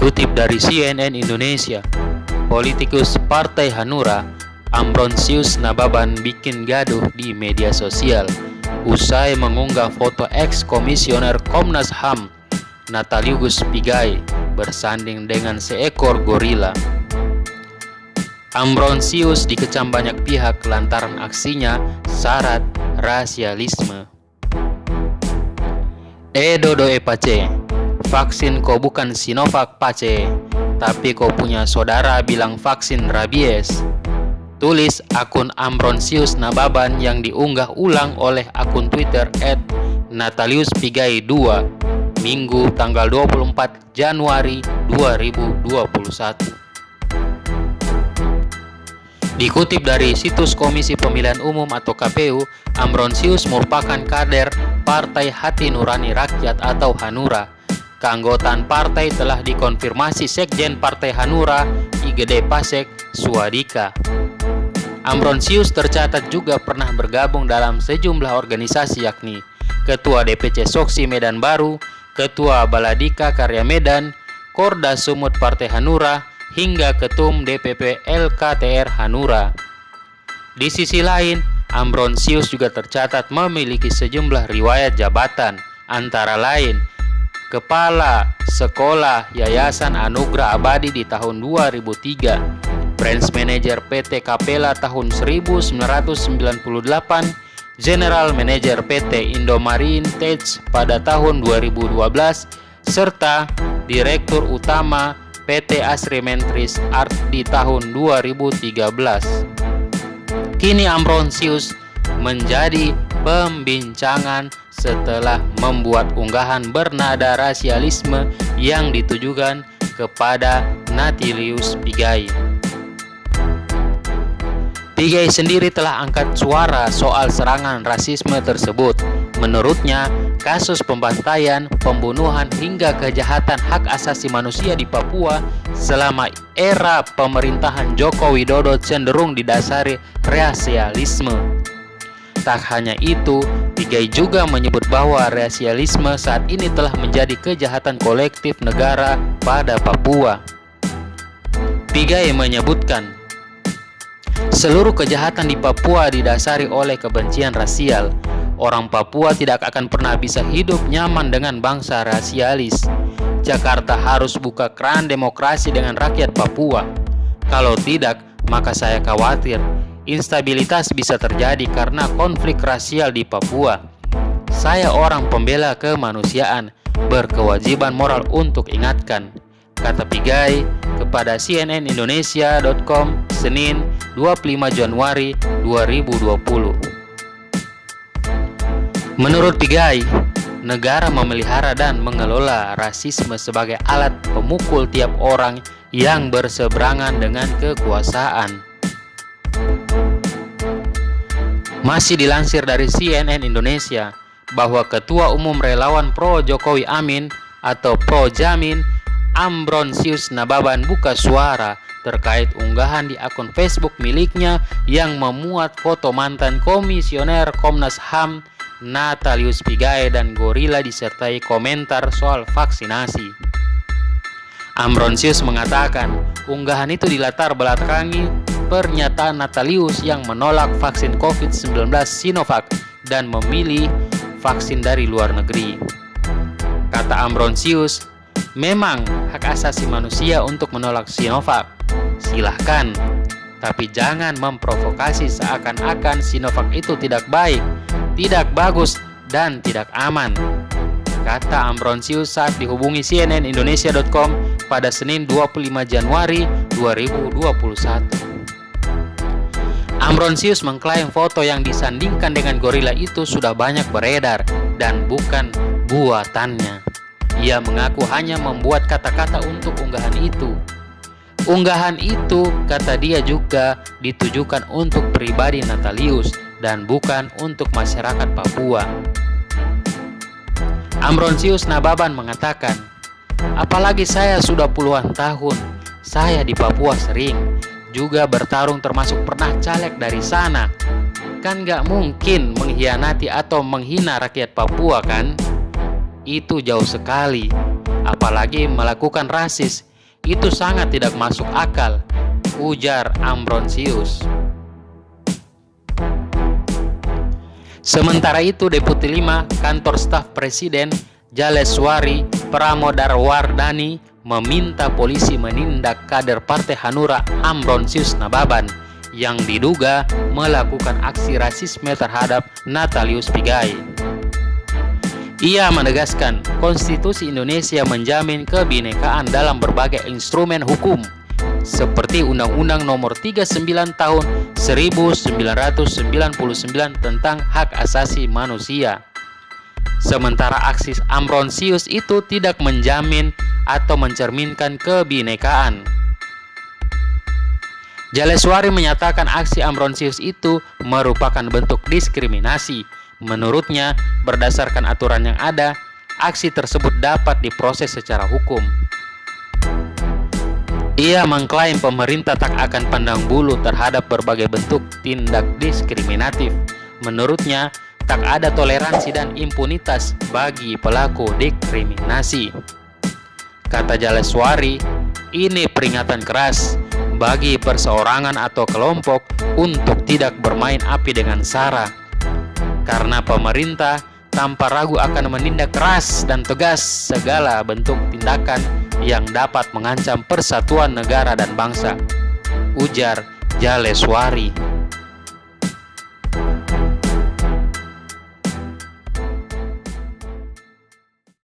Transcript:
Dikutip dari CNN Indonesia, politikus Partai Hanura, Ambrosius Nababan bikin gaduh di media sosial usai mengunggah foto ex-komisioner Komnas HAM Natalius Pigai bersanding dengan seekor gorila. Ambrosius dikecam banyak pihak lantaran aksinya syarat rasialisme. Dodo pace, vaksin kau bukan Sinovac pace, tapi kau punya saudara bilang vaksin rabies. Tulis akun Ambrosius Nababan yang diunggah ulang oleh akun Twitter @nataliuspigai2 Minggu tanggal 24 Januari 2021. Dikutip dari situs Komisi Pemilihan Umum atau KPU, Ambrosius merupakan kader Partai Hati Nurani Rakyat atau Hanura. Keanggotaan partai telah dikonfirmasi Sekjen Partai Hanura Igede Pasek Suadika. Ambrosius tercatat juga pernah bergabung dalam sejumlah organisasi yakni Ketua DPC Soksi Medan Baru, Ketua Baladika Karya Medan, Korda Sumut Partai Hanura, hingga Ketum DPP LKTR Hanura. Di sisi lain, Ambrosius juga tercatat memiliki sejumlah riwayat jabatan, antara lain Kepala Sekolah Yayasan Anugerah Abadi di tahun 2003, Branch Manager PT Capella tahun 1998, General Manager PT Indomarine Tech pada tahun 2012, serta Direktur Utama PT Asri Mentris Art di tahun 2013. Kini Ambrosius menjadi pembincangan setelah membuat unggahan bernada rasialisme yang ditujukan kepada Natalius Pigai. Pigai sendiri telah angkat suara soal serangan rasisme tersebut. Menurutnya, kasus pembantaian, pembunuhan hingga kejahatan hak asasi manusia di Papua selama era pemerintahan Joko Widodo cenderung didasari rasialisme. Tak hanya itu, Pigai juga menyebut bahwa rasialisme saat ini telah menjadi kejahatan kolektif negara pada Papua. Pigai menyebutkan, seluruh kejahatan di Papua didasari oleh kebencian rasial. Orang Papua tidak akan pernah bisa hidup nyaman dengan bangsa rasialis. Jakarta harus buka keran demokrasi dengan rakyat Papua. Kalau tidak, maka saya khawatir instabilitas bisa terjadi karena konflik rasial di Papua. Saya orang pembela kemanusiaan, berkewajiban moral untuk ingatkan, kata Pigai kepada cnnindonesia.com Senin 25 Januari 2020. Menurut Pigai, negara memelihara dan mengelola rasisme sebagai alat pemukul tiap orang yang berseberangan dengan kekuasaan. Masih dilansir dari CNN Indonesia bahwa Ketua Umum Relawan Pro Jokowi Amin atau Pro Jamin, Ambrosius Nababan buka suara terkait unggahan di akun Facebook miliknya yang memuat foto mantan komisioner Komnas HAM Natalius Pigai dan gorila disertai komentar soal vaksinasi. Ambrosius mengatakan unggahan itu dilatar belakangi pernyataan Natalius yang menolak vaksin COVID-19 Sinovac dan memilih vaksin dari luar negeri. Kata Ambrosius, memang hak asasi manusia untuk menolak Sinovac. Silahkan, tapi jangan memprovokasi seakan-akan Sinovac itu tidak baik, tidak bagus, dan tidak aman, kata Ambrosius saat dihubungi cnnindonesia.com pada Senin 25 Januari 2021. Ambrosius mengklaim foto yang disandingkan dengan gorila itu sudah banyak beredar dan bukan buatannya. Ia mengaku hanya membuat kata-kata untuk unggahan itu. Unggahan itu, kata dia, juga ditujukan untuk pribadi Natalius dan bukan untuk masyarakat Papua. Ambrosius Nababan mengatakan, apalagi saya sudah puluhan tahun, saya di Papua sering, juga bertarung termasuk pernah caleg dari sana. Kan gak mungkin mengkhianati atau menghina rakyat Papua kan? Itu jauh sekali, apalagi melakukan rasis. Itu sangat tidak masuk akal, ujar Ambrosius. Sementara itu, Deputi 5 Kantor Staf Presiden Jaleswari Pramodarwardhani meminta polisi menindak kader Partai Hanura Ambrosius Nababan yang diduga melakukan aksi rasisme terhadap Natalius Pigai. Ia menegaskan konstitusi Indonesia menjamin kebinekaan dalam berbagai instrumen hukum seperti Undang-Undang Nomor 39 Tahun 1999 tentang hak asasi manusia. Sementara aksi Ambrosius itu tidak menjamin atau mencerminkan kebinekaan. Jaleswari menyatakan aksi Ambrosius itu merupakan bentuk diskriminasi. Menurutnya, berdasarkan aturan yang ada, aksi tersebut dapat diproses secara hukum. Ia mengklaim pemerintah tak akan pandang bulu terhadap berbagai bentuk tindak diskriminatif. Menurutnya, tak ada toleransi dan impunitas bagi pelaku diskriminasi. Kata Jaleswari, ini peringatan keras bagi perseorangan atau kelompok untuk tidak bermain api dengan SARA, karena pemerintah tanpa ragu akan menindak keras dan tegas segala bentuk tindakan yang dapat mengancam persatuan negara dan bangsa, ujar Jaleswari.